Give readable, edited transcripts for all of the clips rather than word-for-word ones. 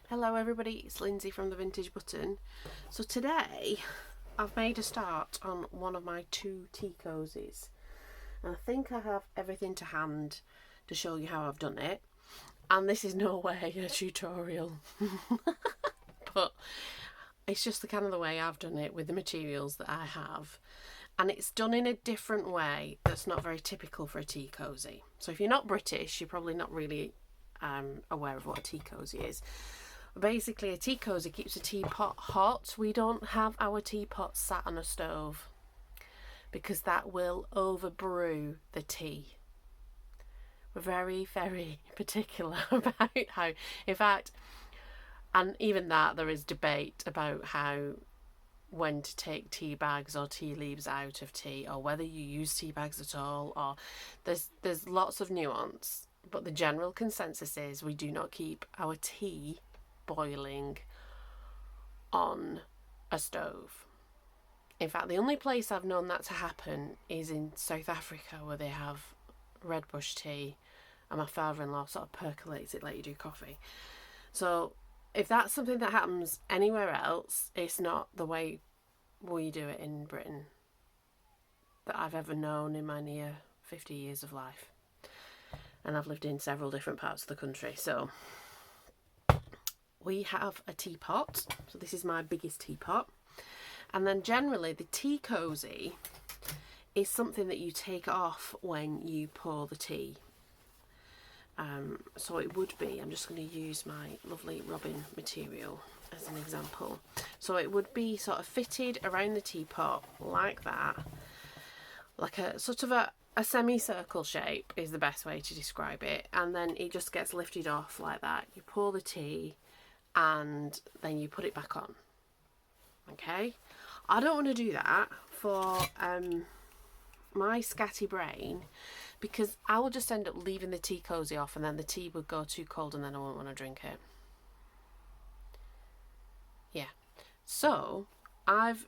Hello everybody, it's Lindsay from the Vintage Button. So today I've made a start on one of my 2 tea cozies, and I think I have everything to hand to show you how I've done it, and this is no way a tutorial but it's just the kind of the way I've done it with the materials that I have, and it's done in a different way that's not very typical for a tea cosy. So if you're not British, you're probably not really aware of what a tea cosy is. Basically, a tea cosy keeps a teapot hot. We don't have our teapot sat on a stove because that will overbrew the tea. We're very, very particular about how, in fact, and even that there is debate about when to take tea bags or tea leaves out of tea, or whether you use tea bags at all, or there's lots of nuance, but the general consensus is we do not keep our tea boiling on a stove. In fact, the only place I've known that to happen is in South Africa, where they have red bush tea, and my father-in-law sort of percolates it like you do coffee. So if that's something that happens anywhere else, it's not the way we do it in Britain that I've ever known in my near 50 years of life. And I've lived in several different parts of the country. So we have a teapot. So this is my biggest teapot. And then generally the tea cosy is something that you take off when you pour the tea. So it would be, I'm just going to use my lovely robin material as an example. So it would be sort of fitted around the teapot like that, like a sort of a semicircle shape is the best way to describe it. And then it just gets lifted off like that. You pour the tea and then you put it back on. Okay, I don't want to do that for my scatty brain, because I will just end up leaving the tea cosy off, and then the tea would go too cold and then I won't want to drink it. Yeah, so I've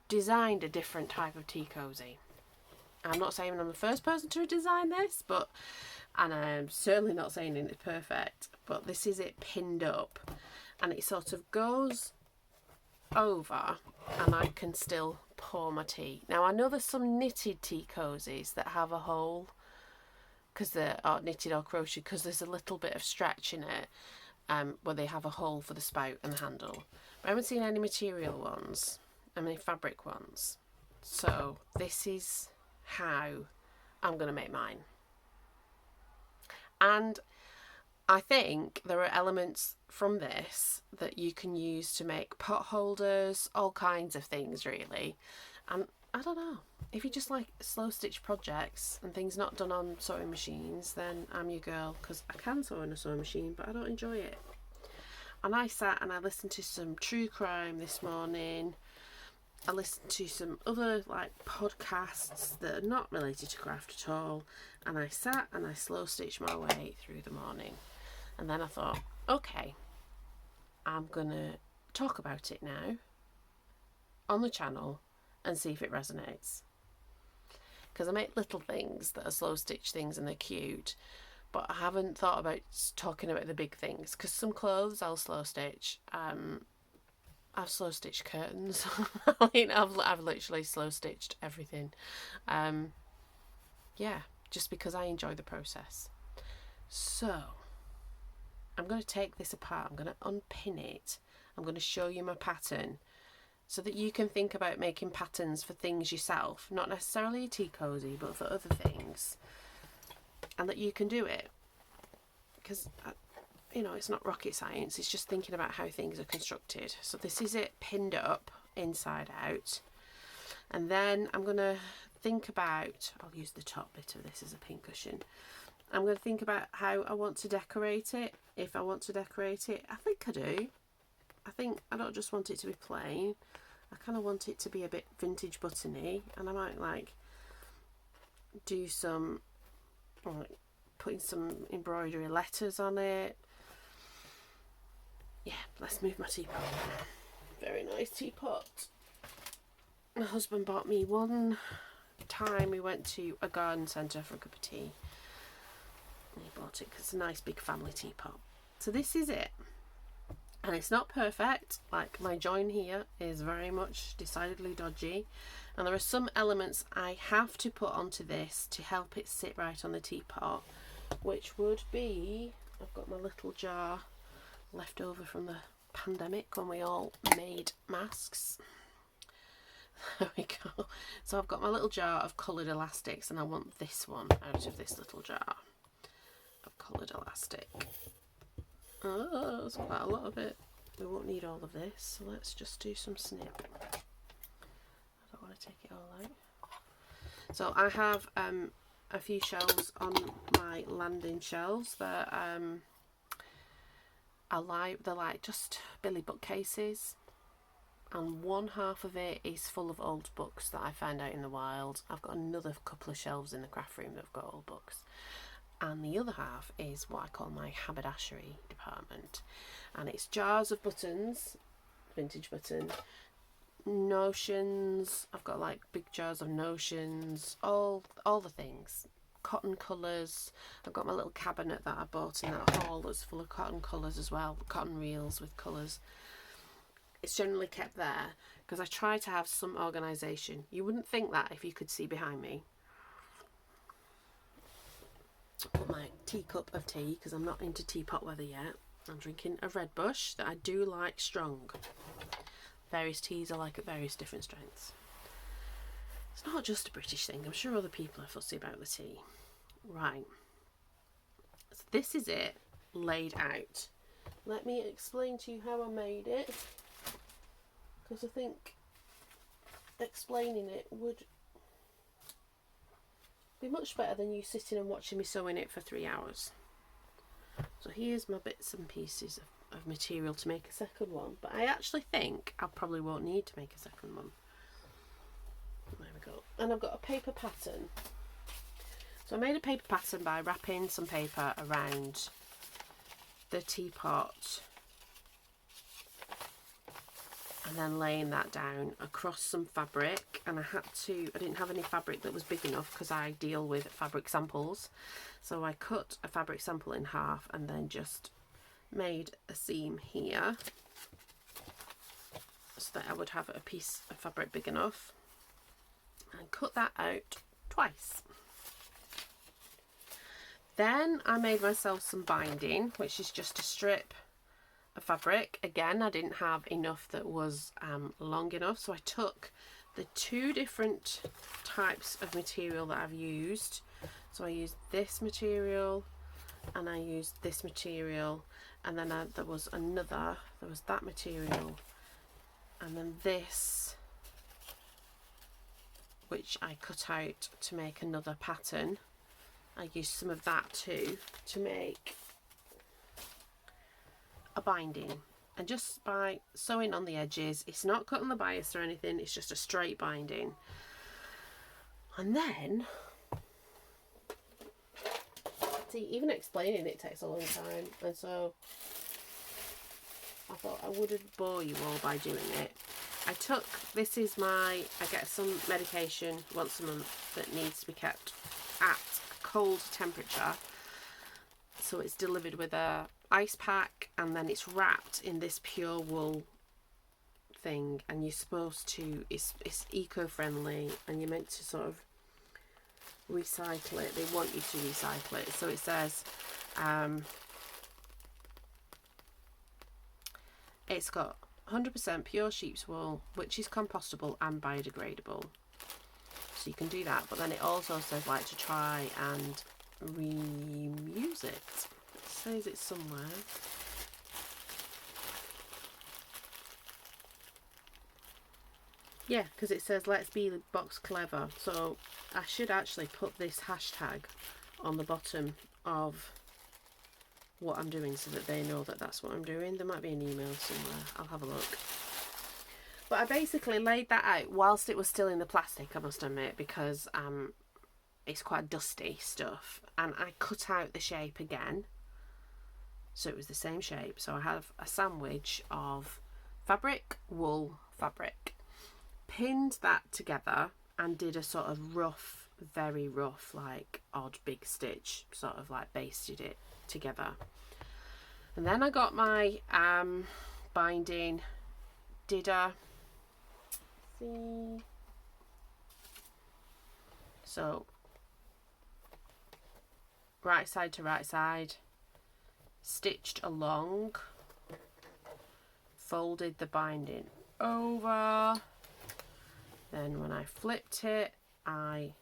designed a different type of tea cosy. I'm not saying I'm the first person to design this, and I'm certainly not saying it's perfect, but this is it pinned up, and it sort of goes over and I can still pour my tea. Now I know there's some knitted tea cosies that have a hole, because they're knitted or crochet, because there's a little bit of stretch in it, where they have a hole for the spout and the handle. But I haven't seen any material ones, any fabric ones. So this is how I'm going to make mine. And I think there are elements from this that you can use to make pot holders, all kinds of things really. And I don't know, if you just like slow stitch projects and things not done on sewing machines, then I'm your girl, because I can sew on a sewing machine but I don't enjoy it. And I sat and I listened to some true crime this morning. I listened to some other like podcasts that are not related to craft at all, and I sat and I slow stitched my way through the morning. And then I thought, okay, I'm gonna talk about it now on the channel and see if it resonates, because I make little things that are slow stitch things and they're cute, but I haven't thought about talking about the big things, because some clothes I'll slow stitch. I've slow stitched curtains. I mean, I've literally slow stitched everything. Yeah, just because I enjoy the process. So I'm going to take this apart. I'm going to unpin it. I'm going to show you my pattern so that you can think about making patterns for things yourself, not necessarily a tea cosy, but for other things, and that you can do it. Because it's not rocket science, it's just thinking about how things are constructed. So this is it pinned up inside out, and then I'm going to think about, I'll use the top bit of this as a pincushion. I'm going to think about how I want to decorate it, if I want to decorate it. I think I do. I think I don't just want it to be plain, I kind of want it to be a bit vintage buttony, and I might like do some, like putting some embroidery letters on it. Yeah, let's move my teapot. Very nice teapot. My husband bought me one time. We went to a garden centre for a cup of tea. And he bought it because it's a nice big family teapot. So this is it. And it's not perfect, like my join here is very much decidedly dodgy, and there are some elements I have to put onto this to help it sit right on the teapot, which would be, I've got my little jar left over from the pandemic when we all made masks. There we go. So I've got my little jar of coloured elastics, and I want this one out of this little jar of coloured elastic. Oh, there's quite a lot of it. We won't need all of this, so let's just do some snip. I don't want to take it all out. So I have a few shelves on my landing shelves that they're like just Billy bookcases, and one half of it is full of old books that I found out in the wild. I've got another couple of shelves in the craft room that have got old books. And the other half is what I call my haberdashery department, and it's jars of buttons, vintage button, notions. I've got like big jars of notions, all the things, cotton colours. I've got my little cabinet that I bought in that haul that's full of cotton colours as well, cotton reels with colours. It's generally kept there because I try to have some organisation. You wouldn't think that if you could see behind me. Put my teacup of tea, because I'm not into teapot weather yet. I'm drinking a red bush that I do like strong. Various teas I like at various different strengths. It's not just a British thing. I'm sure other people are fussy about the tea. Right. So this is it laid out. Let me explain to you how I made it, because I think explaining it would be much better than you sitting and watching me sewing it for 3 hours. So here's my bits and pieces of material to make a second one, but I actually think I probably won't need to make a second one. There we go. And I've got a paper pattern. So I made a paper pattern by wrapping some paper around the teapot and then laying that down across some fabric, and I didn't have any fabric that was big enough because I deal with fabric samples, so I cut a fabric sample in half and then just made a seam here so that I would have a piece of fabric big enough, and cut that out twice. Then I made myself some binding, which is just a strip of fabric. Again, I didn't have enough that was long enough, so I took the two different types of material that I've used. So I used this material and I used this material, and then there was that material, and then this, which I cut out to make another pattern. I used some of that too to make a binding, and just by sewing on the edges, it's not cutting the bias or anything, it's just a straight binding. And then, see, even explaining it takes a long time, and so I thought I wouldn't bore you all by doing it. I get some medication once a month that needs to be kept at cold temperature, so it's delivered with a ice pack, and then it's wrapped in this pure wool thing, and you're supposed to, it's eco-friendly, and you're meant to sort of recycle it. They want you to recycle it, so it says it's got 100% pure sheep's wool, which is compostable and biodegradable, so you can do that. But then it also says like to try and reuse it. It says it somewhere. Yeah, because it says let's be box clever, so I should actually put this hashtag on the bottom of what I'm doing so that they know that that's what I'm doing. There might be an email somewhere, I'll have a look. But I basically laid that out whilst it was still in the plastic, I must admit, because it's quite dusty stuff, and I cut out the shape again so it was the same shape. So I have a sandwich of fabric, wool, fabric, pinned that together and did a sort of rough, very rough, like odd big stitch, sort of like basted it together. And then I got my binding. Did I see? So right side to right side, stitched along, folded the binding over, then when I flipped it, I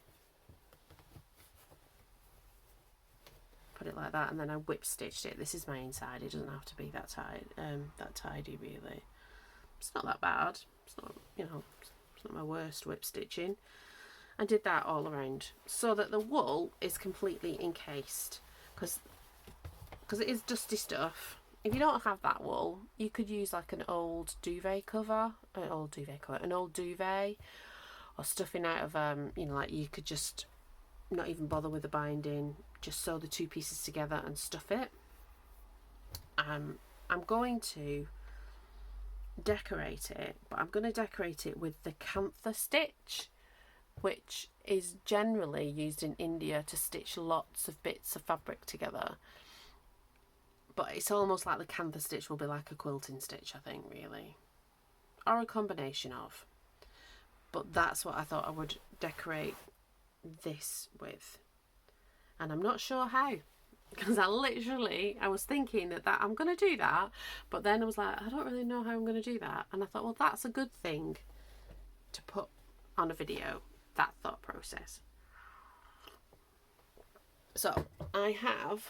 put it like that, and then I whip stitched it. This is my inside. It doesn't have to be that tidy really. It's not that bad. It's not, you know, it's not my worst whip stitching. I did that all around so that the wool is completely encased, because it is dusty stuff. If you don't have that wool, you could use like an old duvet cover, an old duvet, or stuffing out of you know, like you could just not even bother with the binding, just sew the two pieces together and stuff it. I'm going to decorate it, but I'm going to decorate it with the cantha stitch, which is generally used in India to stitch lots of bits of fabric together. But it's almost like the cantha stitch will be like a quilting stitch, I think, really. Or a combination of. But that's what I thought I would decorate this with. And I'm not sure how. Because I was thinking that I'm going to do that. But then I was like, I don't really know how I'm going to do that. And I thought, well, that's a good thing to put on a video. That thought process. So I have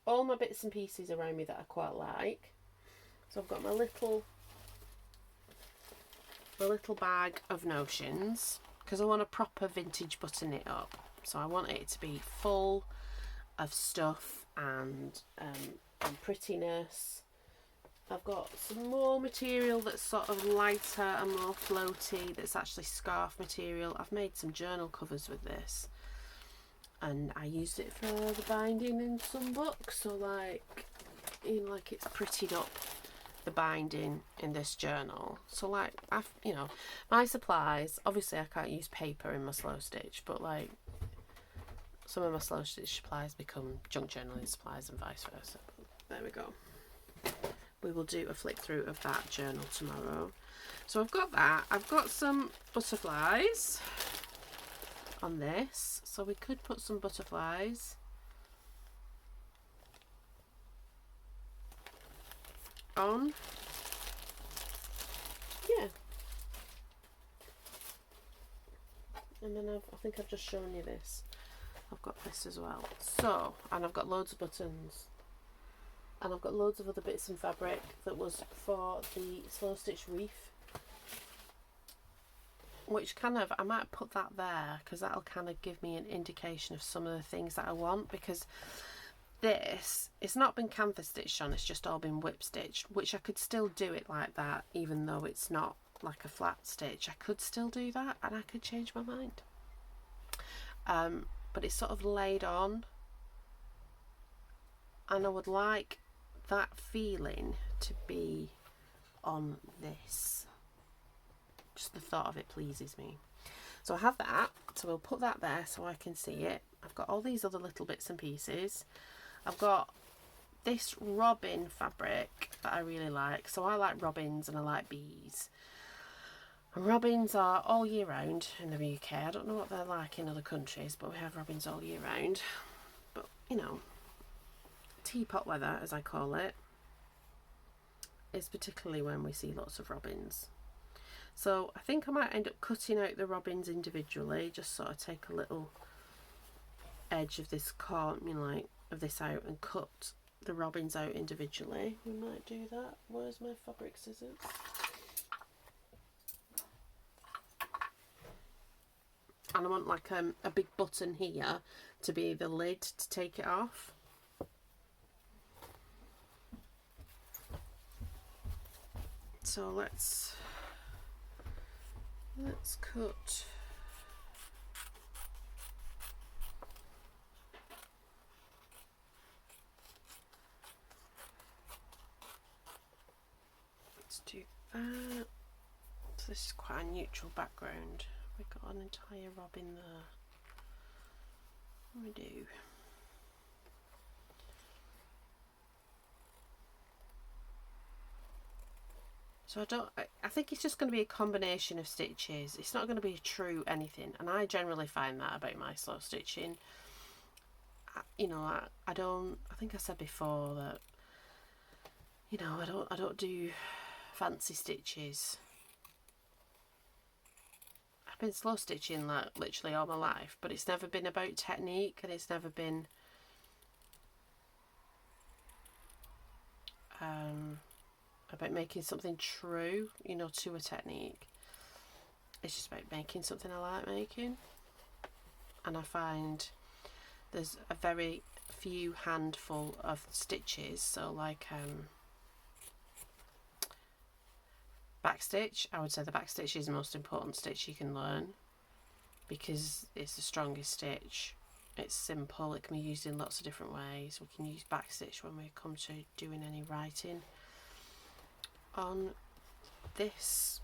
all my bits and pieces around me that I quite like. So I've got my little bag of notions, because I want a proper vintage button it up. So I want it to be full of stuff and prettiness. I've got some more material that's sort of lighter and more floaty, that's actually scarf material. I've made some journal covers with this, and I used it for the binding in some books. So like, you know, like it's prettied up the binding in this journal. So like, you know, my supplies, obviously I can't use paper in my slow stitch, but like some of my slow stitch supplies become junk journaling supplies and vice versa. There we go. We will do a flick through of that journal tomorrow. So I've got that. I've got some butterflies on this, so we could put some butterflies on. Yeah. And then I think I've just shown you this. I've got this as well. So, and I've got loads of buttons. And I've got loads of other bits and fabric that was for the slow stitch wreath, which kind of, I might put that there because that'll kind of give me an indication of some of the things that I want, because this, it's not been cantha stitched on, it's just all been whip stitched, which I could still do it like that even though it's not like a flat stitch. I could still do that and I could change my mind. But it's sort of laid on, and I would like that feeling to be on this. Just the thought of it pleases me. So I have that, so we'll put that there so I can see it. I've got all these other little bits and pieces. I've got this robin fabric that I really like. So I like robins and I like bees. And robins are all year round in the UK. I don't know what they're like in other countries, but we have robins all year round. But, you know, teapot weather, as I call it, is particularly when we see lots of robins. So I think I might end up cutting out the robins individually, just sort of take a little edge of this corner, you know, like of this out, and cut the robins out individually. We might do that. Where's my fabric scissors? And I want like a big button here to be the lid to take it off. So let's cut let's do that. So this is quite a neutral background. We've got an entire robin there. What do we do? So I think it's just going to be a combination of stitches. It's not going to be a true anything, and I generally find that about my slow stitching. You know, I don't, I think I said before that, you know, I don't do fancy stitches. I've been slow stitching like literally all my life, but it's never been about technique, and it's never been about making something true, you know, to a technique. It's just about making something I like making. And I find there's a very few handful of stitches, so like backstitch, I would say the backstitch is the most important stitch you can learn because it's the strongest stitch. It's simple, it can be used in lots of different ways. We can use backstitch when we come to doing any writing. On this,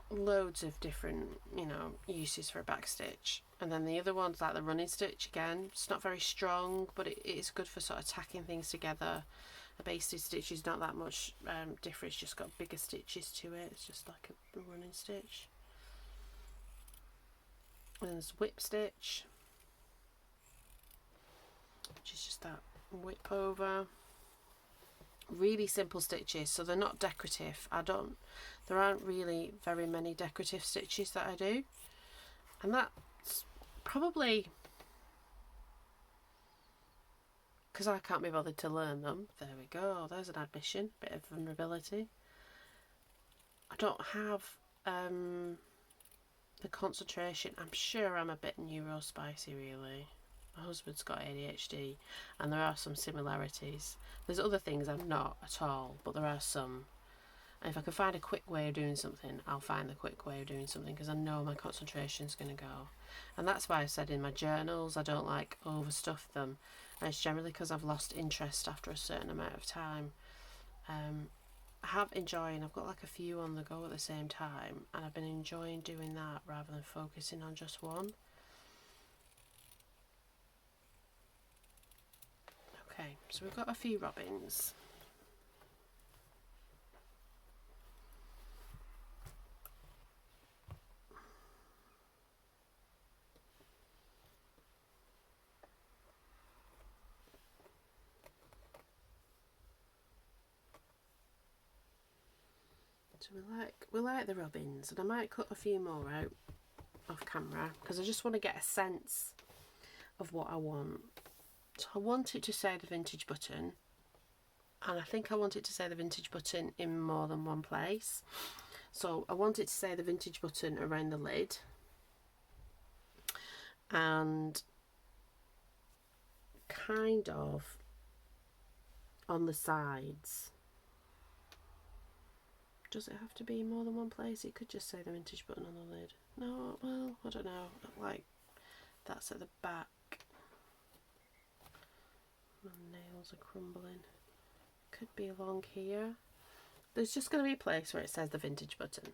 loads of different, you know, uses for a backstitch. And then the other one's like the running stitch again. It's not very strong, but it is good for sort of tacking things together. A basted stitch is not that much different, it's just got bigger stitches to it. It's just like a running stitch. And then there's whip stitch, which is just that whip over. Really simple stitches, so they're not decorative. There aren't really very many decorative stitches that I do, and that's probably because I can't be bothered to learn them. There we go, there's an admission, bit of vulnerability. I don't have the concentration. I'm sure I'm a bit neurospicy really. My husband's got ADHD, and there are some similarities. There's other things I'm not at all, but there are some. And if I can find a quick way of doing something, I'll find the quick way of doing something because I know my concentration's going to go. And that's why I said in my journals I don't like overstuff them. And it's generally because I've lost interest after a certain amount of time. I have enjoying, I've got like a few on the go at the same time, and I've been enjoying doing that rather than focusing on just one. Okay, so we've got a few robins. So we like the robins, and I might cut a few more out off camera because I just want to get a sense of what I want. So I want it to say the vintage button, and I think I want it to say the vintage button in more than one place. So I want it to say the vintage button around the lid and kind of on the sides. Does it have to be more than one place? It could just say the vintage button on the lid. No, well, I don't know. Like, that's at the back. My nails are crumbling. Could be along here. There's just going to be a place where it says the vintage button.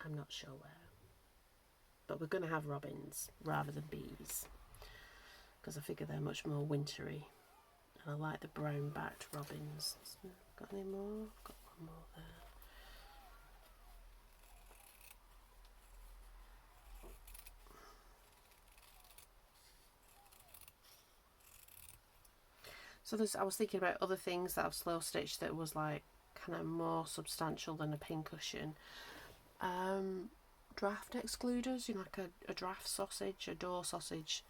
I'm not sure where. But we're going to have robins rather than bees, because I figure they're much more wintry. And I like the brown backed robins. Got any more? Got one more there. So I was thinking about other things that I've slow stitched that was like kind of more substantial than a pincushion. Draft excluders, you know, like a draft sausage, a door sausage.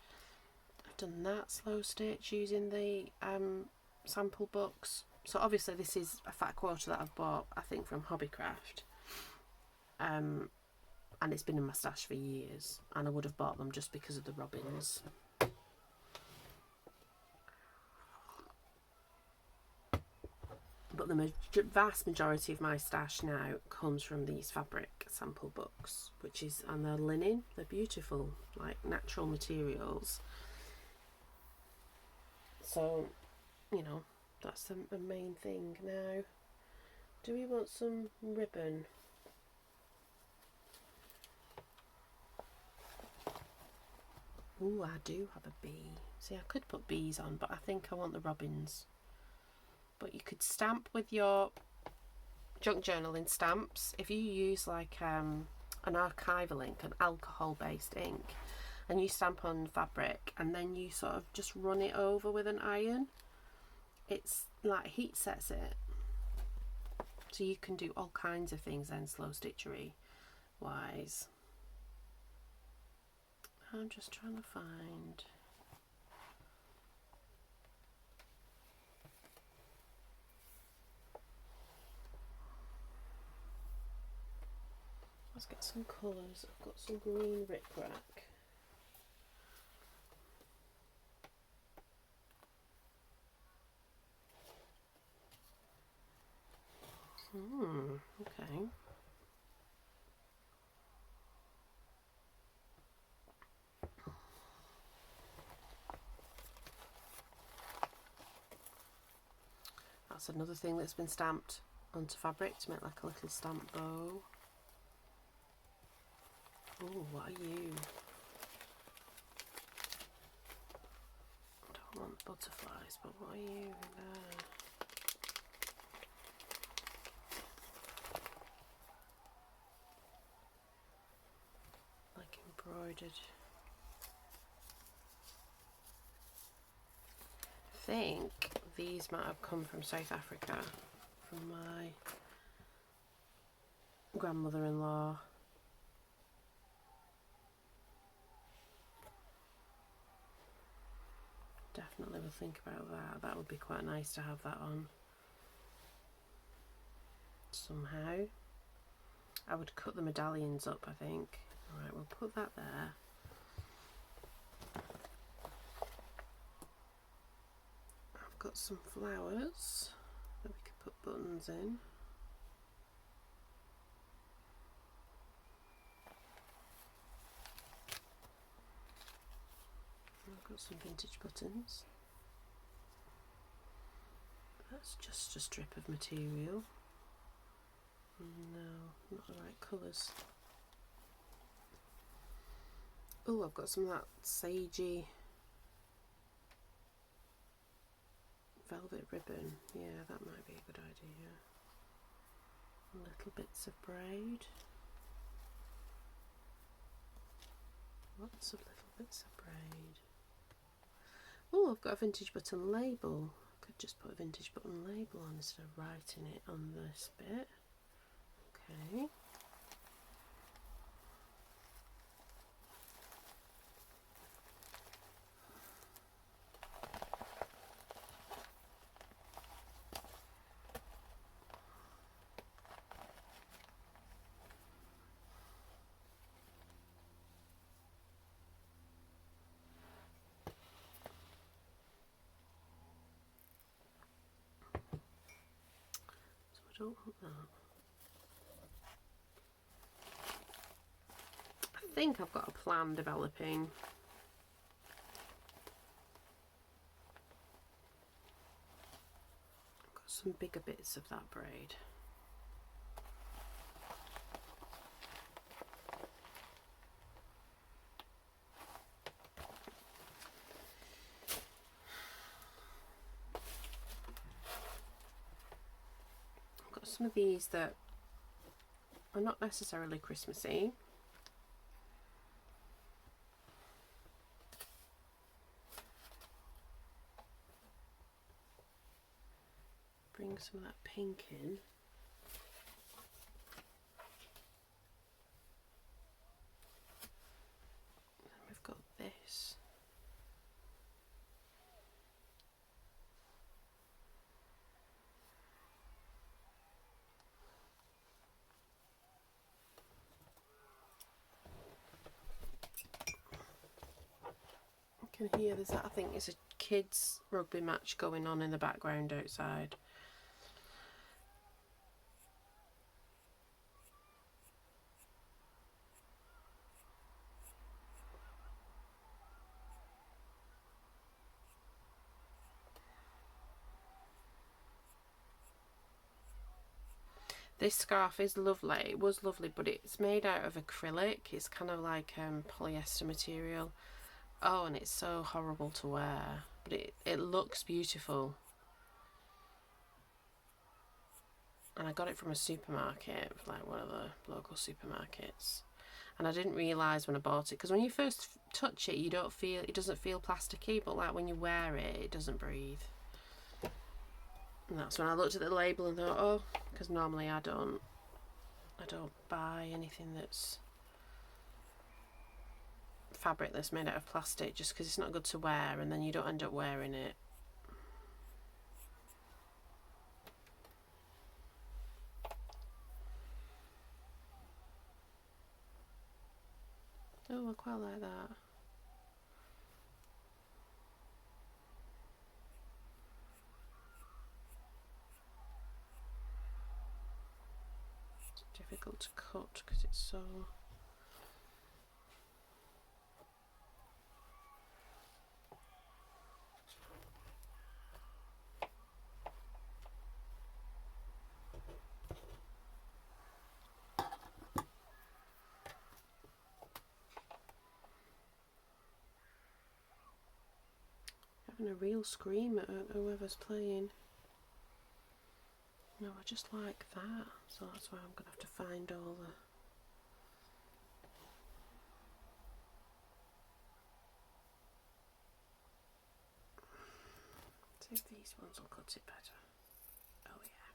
I've done that slow stitch using the sample books. So obviously this is a fat quarter that I've bought, I think, from Hobbycraft. And it's been in my stash for years, and I would have bought them just because of the robins. But the vast majority of my stash now comes from these fabric sample books, and they're linen. They're beautiful, like natural materials. So, you know, that's the main thing. Now, do we want some ribbon? Ooh, I do have a bee. See, I could put bees on, but I think I want the robins. But you could stamp with your junk journaling stamps, if you use like an archival ink, an alcohol based ink, and you stamp on fabric and then you sort of just run it over with an iron, it's like heat sets it. So you can do all kinds of things then, slow stitchery wise. I'm just trying to find. Let's get some colours. I've got some green rickrack. Okay. That's another thing that's been stamped onto fabric to make like a little stamp bow. Oh, what are you? I don't want butterflies, but what are you there? Like embroidered. I think these might have come from South Africa, from my grandmother-in-law. Definitely will think about that. That would be quite nice to have that on somehow. I would cut the medallions up, I think. Alright, we'll put that there. I've got some flowers that we could put buttons in. I've got some vintage buttons. That's just a strip of material. No, not the right colours. Oh, I've got some of that sagey velvet ribbon. Yeah, that might be a good idea. Little bits of braid. Lots of little bits of braid. Oh, I've got a vintage button label. I could just put a vintage button label on instead of writing it on this bit. Okay. I don't want that. I think I've got a plan developing. I've got some bigger bits of that braid. I've got some of these that are not necessarily Christmassy. Bring some of that pink in. And we've got this. You can hear there's that, I think it's a kids rugby match going on in the background outside. This scarf is lovely. It was lovely, but it's made out of acrylic. It's kind of like polyester material. Oh, and it's so horrible to wear, but it looks beautiful. and I got it from a supermarket, like one of the local supermarkets. And I didn't realise when I bought it, because when you first touch it, it doesn't feel plasticky, but like when you wear it, it doesn't breathe. And that's when I looked at the label and thought, oh, because normally I don't buy anything that's fabric that's made out of plastic, just because it's not good to wear, and then you don't end up wearing it. Oh, I quite like that. It's difficult to cut because it's so... Having a real scream at whoever's playing. No, I just like that, so that's why I'm going to have to find all the... See if these ones will cut it better. Oh yeah.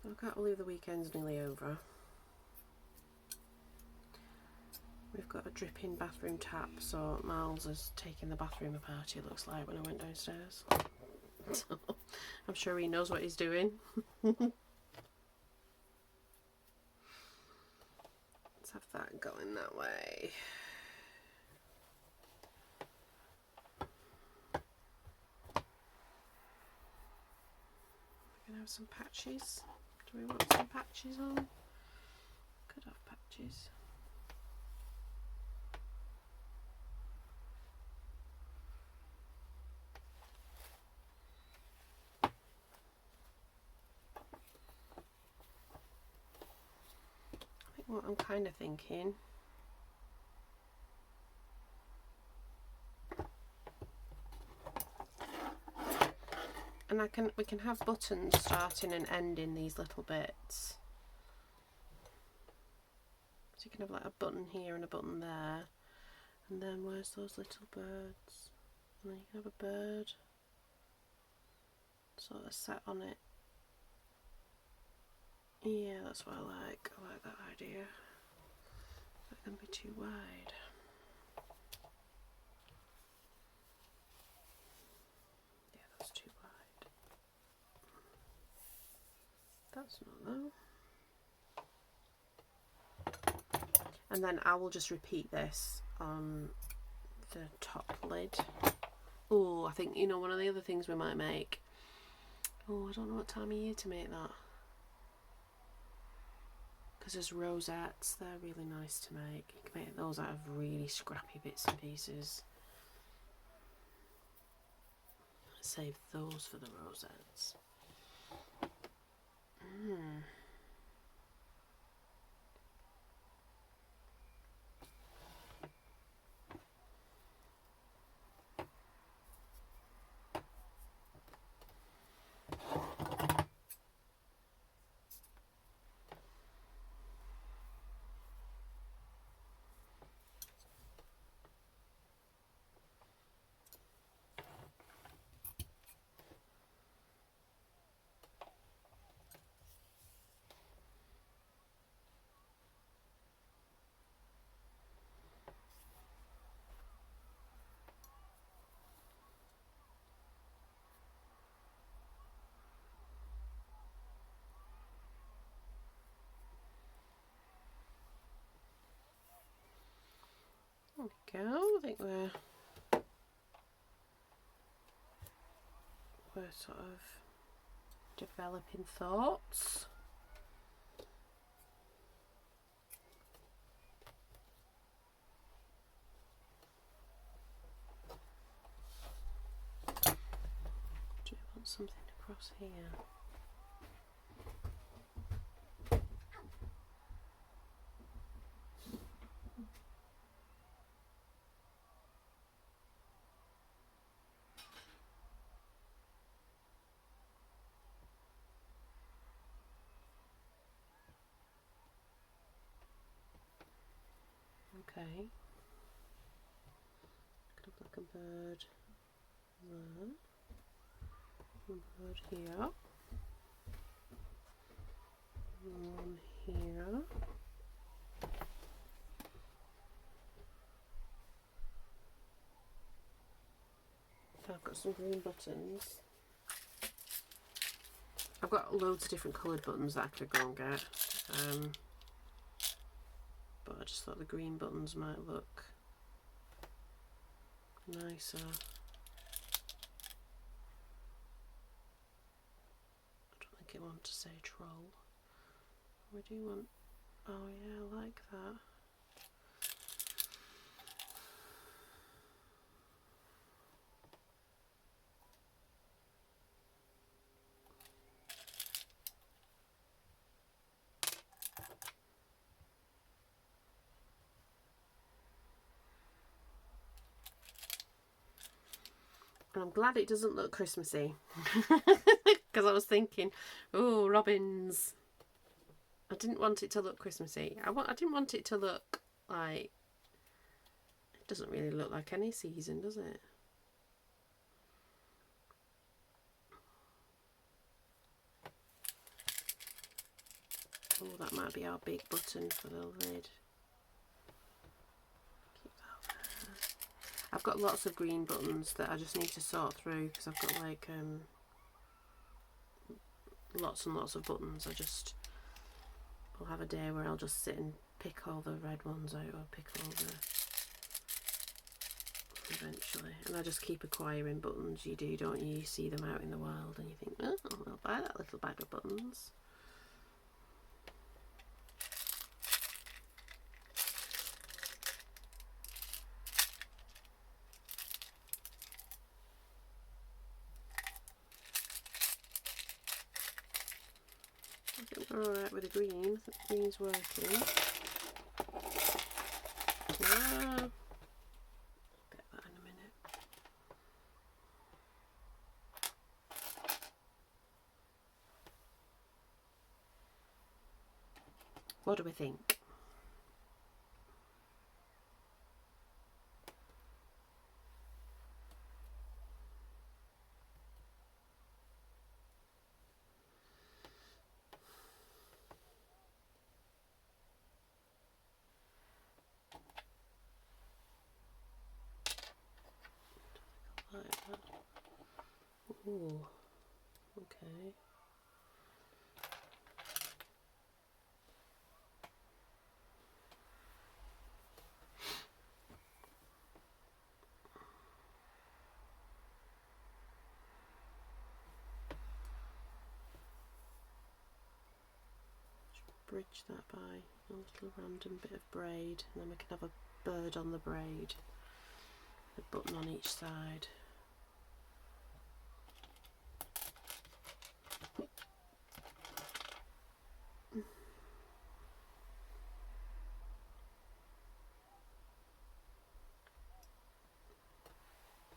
I can't believe the weekend's nearly over. We've got a dripping bathroom tap, so Miles has taken the bathroom apart, it looks like, when I went downstairs. So I'm sure he knows what he's doing. Let's have that going that way. We're going to have some patches. Do we want some patches on? Could have patches. I think what I'm kind of thinking, and we can have buttons starting and ending these little bits. So you can have like a button here and a button there, and then where's those little birds? And then you can have a bird sort of set on it. Yeah, that's what I like. I like that idea. That can be too wide. Yeah, that's too wide. That's not though. And then I will just repeat this on the top lid. Oh, I think, you know, one of the other things we might make. Oh, I don't know what time of year to make that. Because there's rosettes, they're really nice to make. You can make those out of really scrappy bits and pieces. Save those for the rosettes. There we go. I think we're sort of developing thoughts. Do you want something across here? Okay, could look like a bird there, a bird here, one here, I've got some green buttons. I've got loads of different coloured buttons that I could go and get, but I just thought the green buttons might look nicer. I don't think I want to say troll. We do want, oh yeah, I like that. And I'm glad it doesn't look Christmassy, because I was thinking, oh, robins. I didn't want it to look Christmassy. I didn't want it to look like, it doesn't really look like any season, does it? Oh, that might be our big button for the lid. I've got lots of green buttons that I just need to sort through, because I've got like lots and lots of buttons. I'll have a day where I'll just sit and pick all the red ones out, or pick all the, eventually. And I just keep acquiring buttons. You do, don't you? You see them out in the world and you think, oh, I'll buy that little bag of buttons. I think we're alright with the green. I think the green's working. Ah, get that in a minute. What do we think? Like that. Ooh, okay. Bridge that by a little random bit of braid, and then we can have a bird on the braid, a button on each side.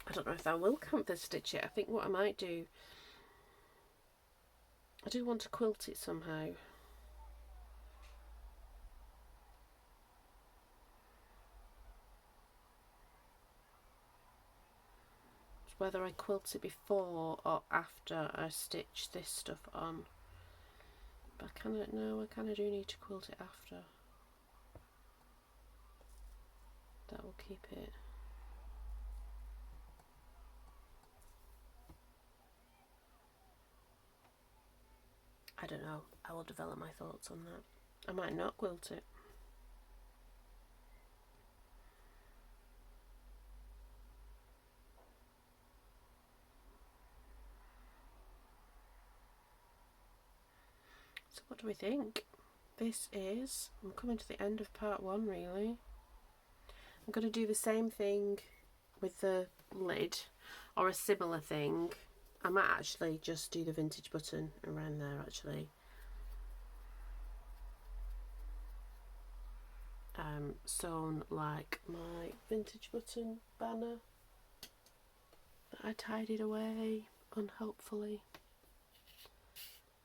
I don't know if I will canvas stitch it. I think what I might do, I do want to quilt it somehow. It's whether I quilt it before or after I stitch this stuff on. But I kind of do need to quilt it after. That will keep it. I don't know. I will develop my thoughts on that. I might not quilt it. So what do we think? This is, I'm coming to the end of part 1 really. I'm going to do the same thing with the lid, or a similar thing. I might actually just do the vintage button around there actually. Sewn like my vintage button banner that I tidied away unhelpfully.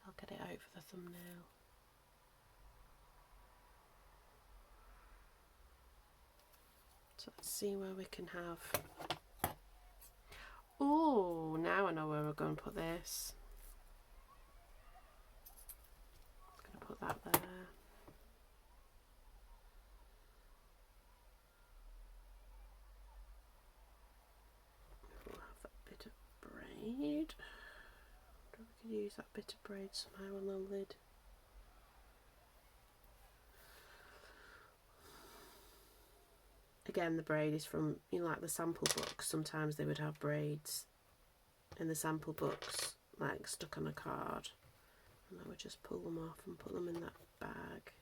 I'll get it out for the thumbnail. So let's see where we can have. Oh, now I know where we're going to put this. I'm going to put that there. We'll have that bit of braid. I wonder if we could use that bit of braid somehow on the lid. Again, the braid is from, you know, like the sample books. Sometimes they would have braids in the sample books, like stuck on a card, and I would just pull them off and put them in that bag.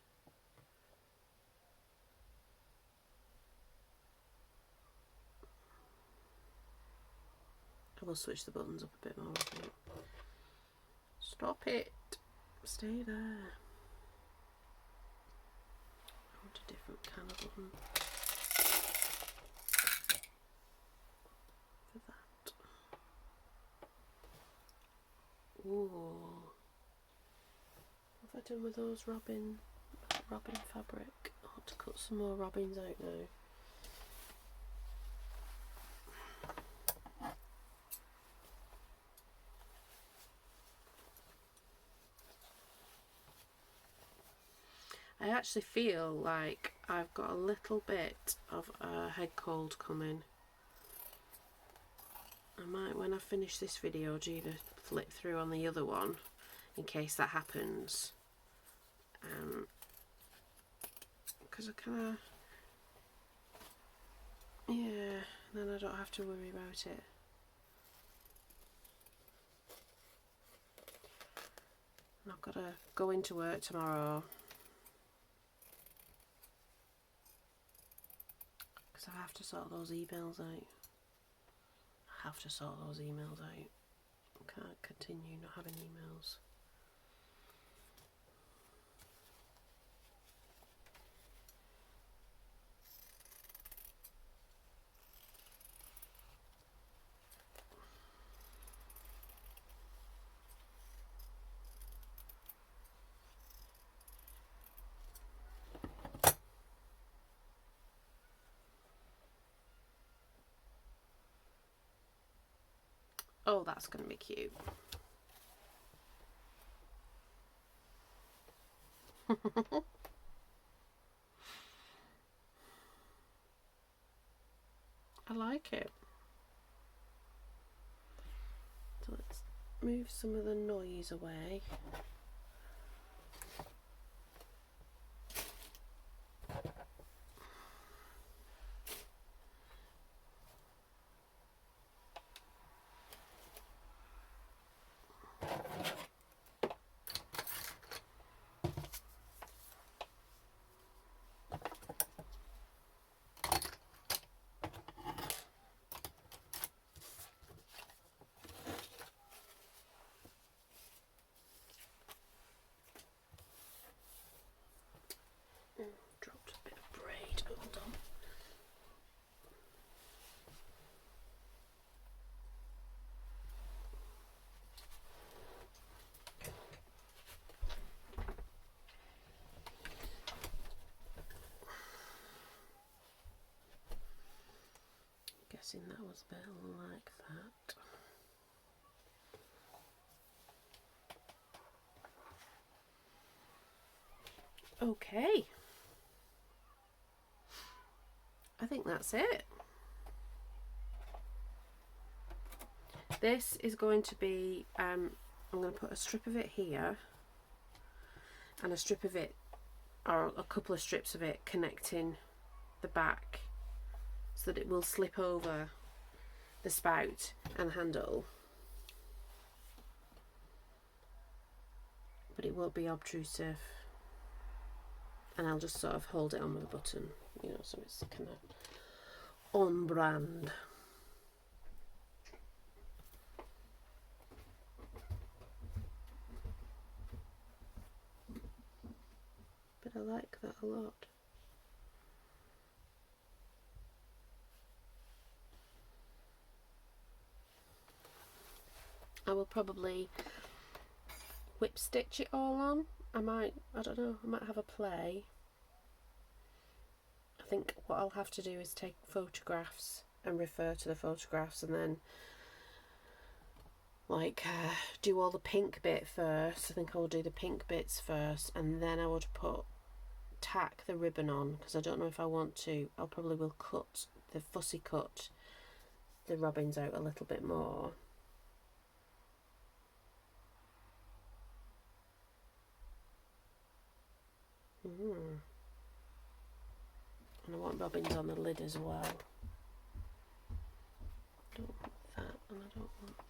I will switch the buttons up a bit more, I think. Stop it! Stay there. I want a different kind of button for that. Ooh. What have I done with those robin fabric? I want to cut some more robins out now. I actually feel like I've got a little bit of a head cold coming. I might, when I finish this video, do the flip through on the other one in case that happens. Because I kind of, yeah, then I don't have to worry about it. And I've got to go into work tomorrow. Because I have to sort those emails out. I have to sort those emails out. I can't continue not having emails. Oh, that's going to be cute. I like it. So let's move some of the noise away. Dropped a bit of braid, hold on. Guessing that was a bit like that. Okay. I think that's it. This is going to be, I'm going to put a strip of it here and a strip of it, or a couple of strips of it connecting the back so that it will slip over the spout and handle. but it won't be obtrusive, and I'll just sort of hold it on with a button, you know, so it's kind of on brand. But I like that a lot. I will probably whip stitch it all on. I don't know, I might have a play. I think what I'll have to do is take photographs and refer to the photographs, and then like do all the pink bit first. I think I will do the pink bits first, and then I would tack the ribbon on, because I don't know if I want to. I'll probably will fussy cut the robins out a little bit more. And I want robins on the lid as well. I don't want that, and I don't want that.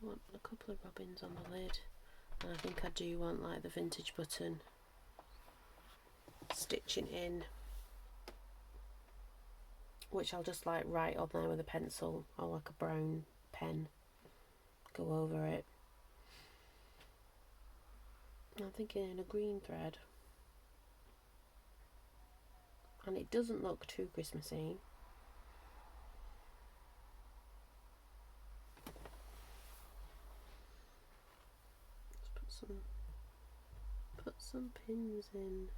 I want a couple of robins on the lid, and I think I do want like the vintage button stitching in, which I'll just like write on there with a pencil or like a brown pen, go over it. I'm thinking in a green thread, and it doesn't look too Christmassy. Let's put some pins in.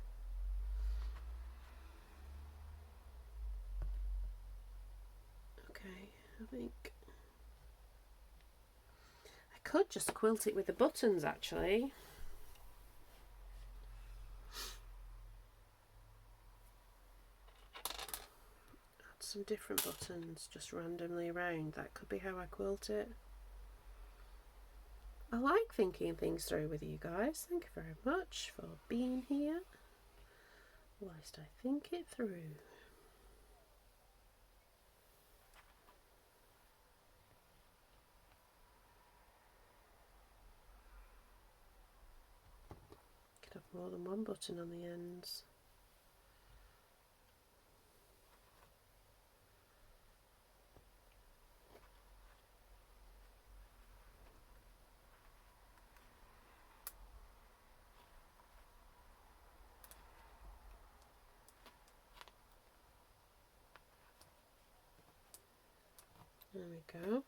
Okay, I think I could just quilt it with the buttons actually. Some different buttons just randomly around. That could be how I quilt it. I like thinking things through with you guys. Thank you very much for being here whilst I think it through. Could have more than one button on the ends. There we go.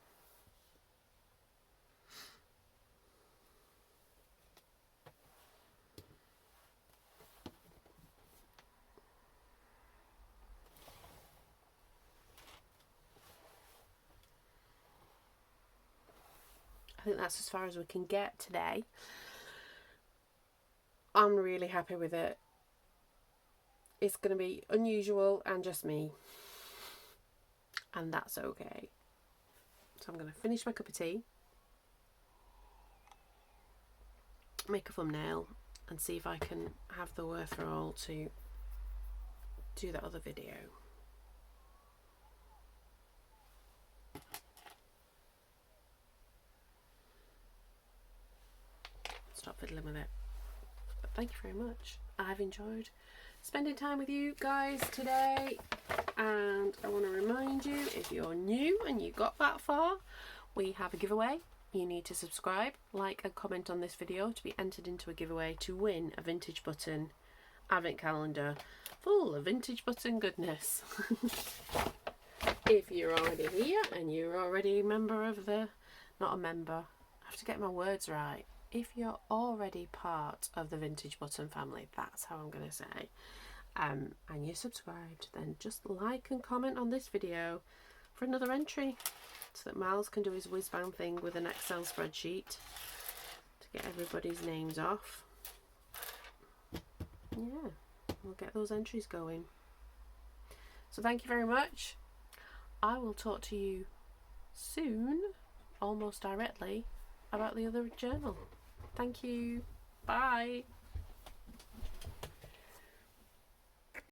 I think that's as far as we can get today. I'm really happy with it. It's going to be unusual and just me, and that's okay. So I'm going to finish my cup of tea, make a thumbnail, and see if I can have the wherewithal to do that other video. Stop fiddling with it. But thank you very much. I've enjoyed spending time with you guys today, and I want to remind you, if you're new and you got that far, we have a giveaway. You need to subscribe, like and comment on this video to be entered into a giveaway to win a vintage button advent calendar full of vintage button goodness. If you're already here and you're already a member of the, not a member, I have to get my words right. If you're already part of the vintage button family, that's how I'm going to say, and you're subscribed, then just like and comment on this video for another entry, so that Miles can do his whiz-bang thing with an Excel spreadsheet to get everybody's names off. Yeah, we'll get those entries going. So thank you very much. I will talk to you soon, almost directly, about the other journal. Thank you. Bye.